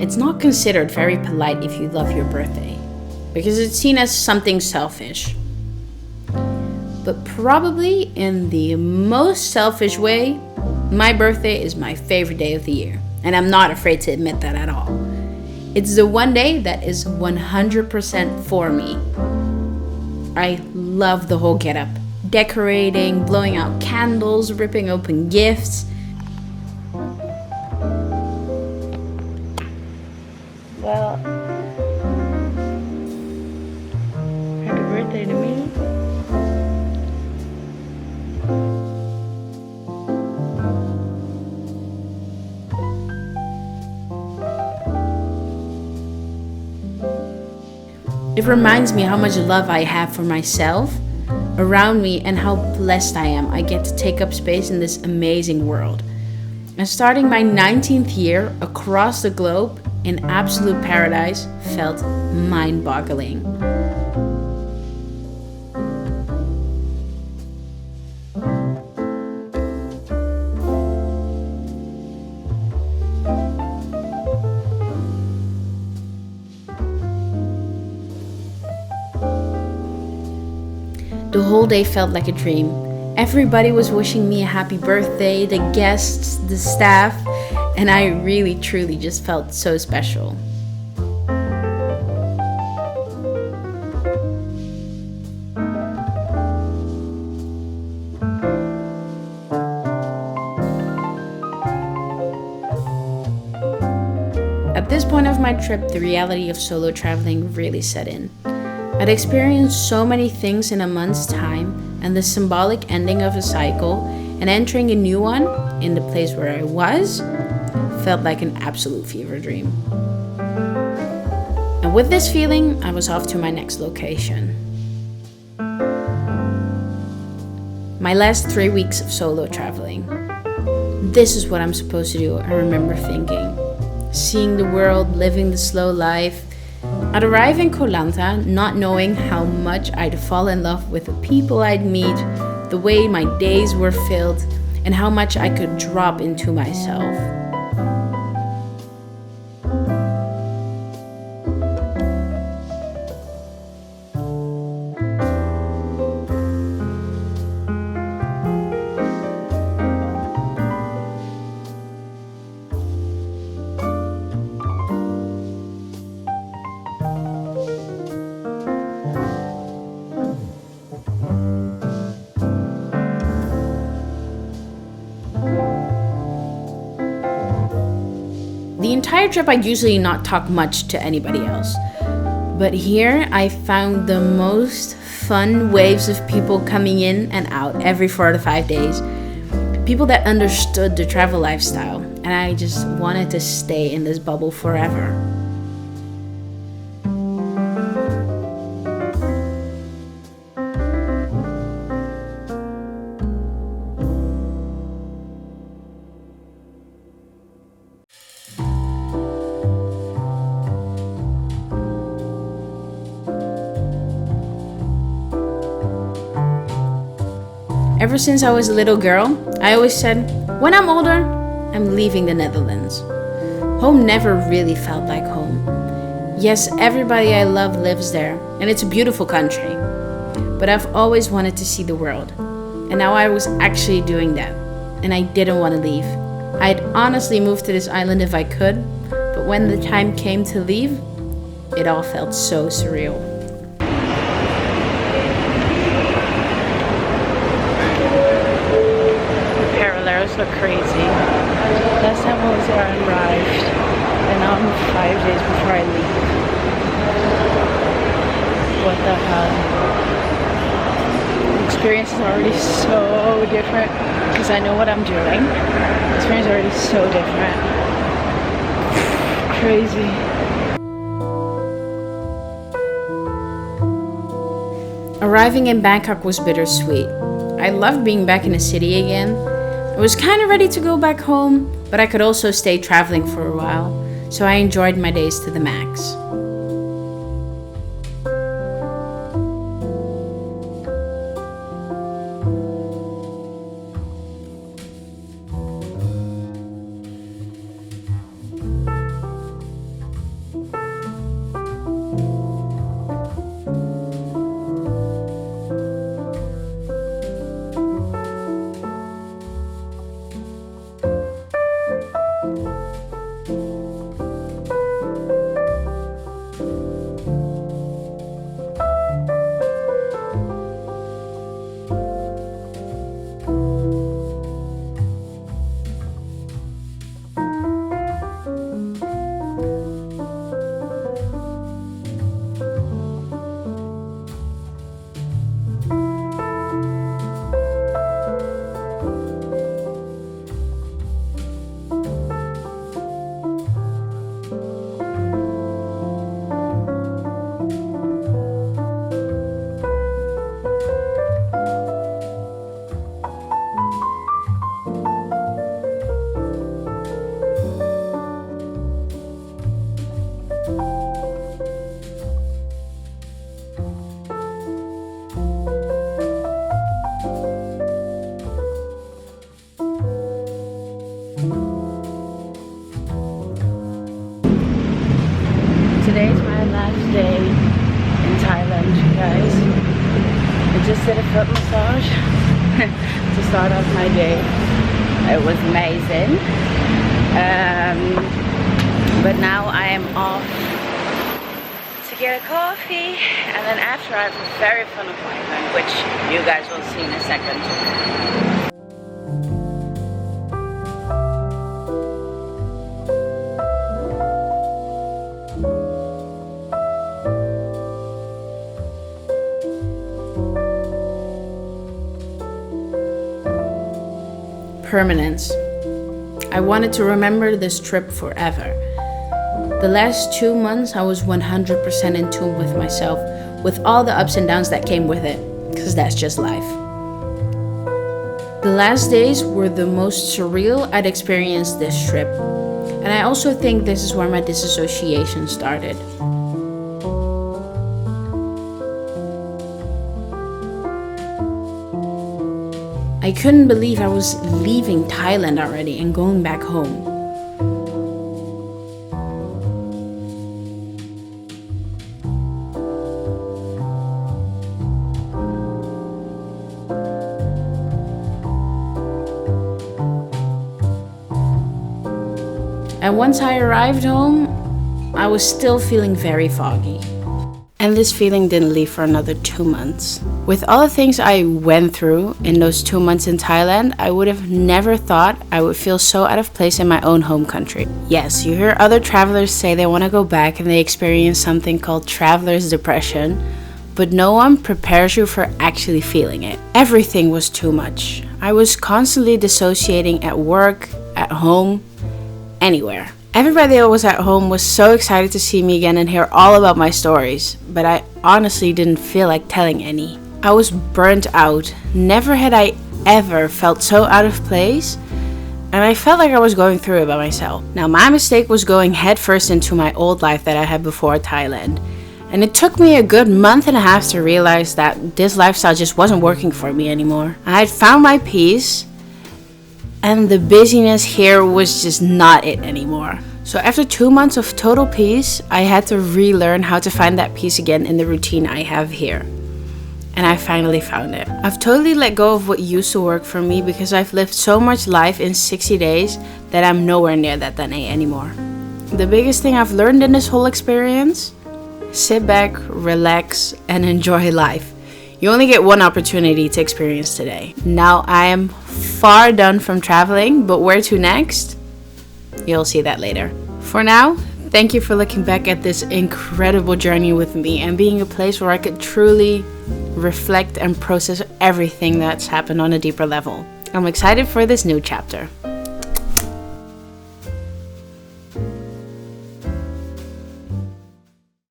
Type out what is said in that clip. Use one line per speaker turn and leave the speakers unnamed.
It's not considered very polite if you love your birthday, because it's seen as something selfish. But probably in the most selfish way, my birthday is my favorite day of the year, and I'm not afraid to admit that at all. It's the one day that is 100% for me. I love the whole getup. Decorating, blowing out candles, ripping open gifts. Well, happy birthday to me. It reminds me how much love I have for myself, around me, and how blessed I am. I get to take up space in this amazing world. And starting my 19th year across the globe in absolute paradise felt mind-boggling. The whole day felt like a dream. Everybody was wishing me a happy birthday, the guests, the staff, and I really truly just felt so special. At this point of my trip, the reality of solo traveling really set in. I'd experienced so many things in a month's time, and the symbolic ending of a cycle and entering a new one in the place where I was felt like an absolute fever dream. And with this feeling, I was off to my next location. My last 3 weeks of solo traveling. This is what I'm supposed to do, I remember thinking. Seeing the world, living the slow life. I'd arrive in Koh Lanta not knowing how much I'd fall in love with the people I'd meet, the way my days were filled, and how much I could drop into myself. The entire trip I'd usually not talk much to anybody else. But here I found the most fun waves of people coming in and out every 4 to 5 days. People that understood the travel lifestyle, and I just wanted to stay in this bubble forever. Ever since I was a little girl, I always said, when I'm older, I'm leaving the Netherlands. Home never really felt like home. Yes, everybody I love lives there, and it's a beautiful country. But I've always wanted to see the world. And now I was actually doing that, and I didn't want to leave. I'd honestly move to this island if I could, but when the time came to leave, it all felt so surreal. Those look crazy. Last time I was there, I arrived, and now I'm 5 days before I leave. What the hell? The experience is already so different because I know what I'm doing. The experience is already so different. Crazy. Arriving in Bangkok was bittersweet. I loved being back in the city again. I was kind of ready to go back home, but I could also stay traveling for a while, so I enjoyed my days to the max. start of my day. It was amazing. But now I am off to get a coffee, and then after I have a very fun appointment, which you guys will see in a second. Permanence. I wanted to remember this trip forever. The last 2 months I was 100% in tune with myself, with all the ups and downs that came with it, because that's just life. The last days were the most surreal I'd experienced this trip, and I also think this is where my disassociation started. I couldn't believe I was leaving Thailand already and going back home. And once I arrived home, I was still feeling very foggy. And this feeling didn't leave for another 2 months. With all the things I went through in those 2 months in Thailand, I would have never thought I would feel so out of place in my own home country. Yes, you hear other travelers say they want to go back and they experience something called traveler's depression, but no one prepares you for actually feeling it. Everything was too much. I was constantly dissociating at work, at home, anywhere. Everybody that was at home was so excited to see me again and hear all about my stories, but I honestly didn't feel like telling any. I was burnt out. Never had I ever felt so out of place, and I felt like I was going through it by myself. Now, my mistake was going headfirst into my old life that I had before Thailand, and it took me a good month and a half to realize that this lifestyle just wasn't working for me anymore. I had found my peace, and the busyness here was just not it anymore. So after 2 months of total peace, I had to relearn how to find that peace again in the routine I have here. And I finally found it. I've totally let go of what used to work for me because I've lived so much life in 60 days that I'm nowhere near that Danae anymore. The biggest thing I've learned in this whole experience: sit back, relax, and enjoy life. You only get one opportunity to experience today. Now I am far done from traveling, but where to next? You'll see that later. For now, thank you for looking back at this incredible journey with me and being a place where I could truly reflect and process everything that's happened on a deeper level. I'm excited for this new chapter.